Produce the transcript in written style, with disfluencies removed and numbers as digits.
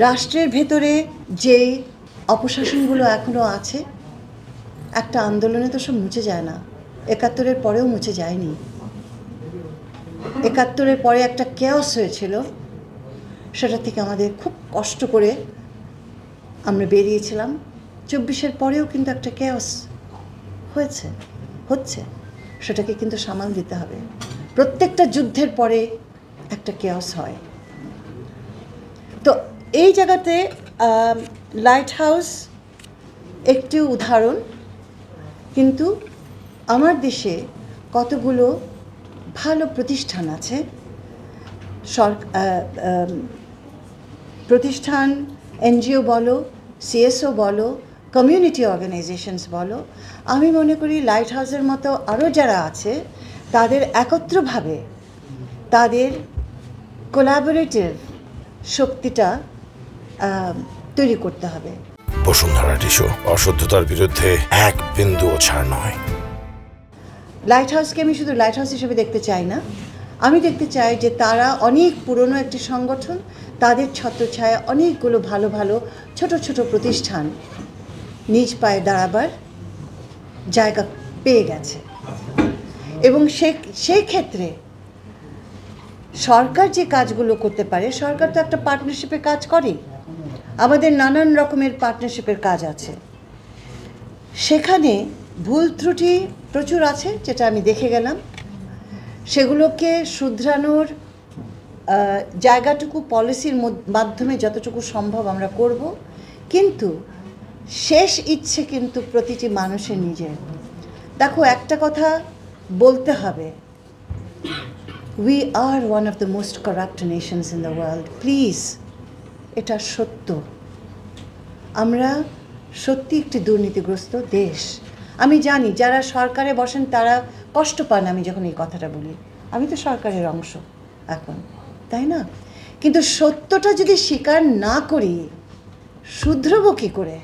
রাষ্ট্রের ভেতরে যে অপশাসনগুলো এখনও আছে, একটা আন্দোলনে তো সব মুছে যায় না। ৭১-এর পরেও মুছে যায়নি। ৭১-এর পরে একটা কেওস হয়েছিল, সেটা থেকে আমাদের খুব কষ্ট করে আমরা বেরিয়েছিলাম। ২৪-এর পরেও কিন্তু একটা কেওস হচ্ছে, সেটাকে কিন্তু সামাল দিতে হবে। প্রত্যেকটা যুদ্ধের পরে একটা কেওস হয়। তো এই জায়গাতে লাইট হাউস একটি উদাহরণ, কিন্তু আমার দেশে কতগুলো ভালো প্রতিষ্ঠান আছে, প্রতিষ্ঠান, এনজিও বলো, সিএসও বলো, কমিউনিটি অর্গানাইজেশনস বলো। আমি মনে করি লাইট হাউসের মতো আরও যারা আছে তাদের একত্রভাবে তাদের কোলাবোরেটিভ শক্তিটা তৈরি করতে হবে। বসুন্ধরা টিস্যু অশুদ্ধতার বিরুদ্ধে এক বিন্দুও ছাড় নয়। লাইট হাউসকে আমি শুধু লাইট হাউস হিসেবে দেখতে চাই না, আমি দেখতে চাই যে তারা অনেক পুরনো একটি সংগঠন, তাদের ছত্রছায়ায় অনেকগুলো ভালো ভালো ছোট ছোট প্রতিষ্ঠান নিজ পায়ে দাঁড়াবার জায়গা পেয়ে গেছে। এবং সেই ক্ষেত্রে সরকার যে কাজগুলো করতে পারে, সরকার তো একটা পার্টনারশিপে কাজ করে, আমাদের নানান রকমের পার্টনারশিপের কাজ আছে। সেখানে ভুল ত্রুটি প্রচুর আছে, যেটা আমি দেখে গেলাম। সেগুলোকে শুধরানোর জায়গাটুকু পলিসির মাধ্যমে যতটুকু সম্ভব আমরা করব, কিন্তু শেষ ইচ্ছে কিন্তু প্রতিটি মানুষের নিজের। দেখো, একটা কথা বলতে হবে, we are one of the most corrupt Nations in the world. Please, এটা সত্য। আমরা সত্যি একটি দুর্নীতিগ্রস্ত দেশ। আমি জানি যারা সরকারে বসেন তারা কষ্ট পান আমি যখন এই কথাটা বলি। আমি তো সরকারের অংশ এখন, তাই না? কিন্তু সত্যটা যদি স্বীকার না করি, শুধরব কী করে?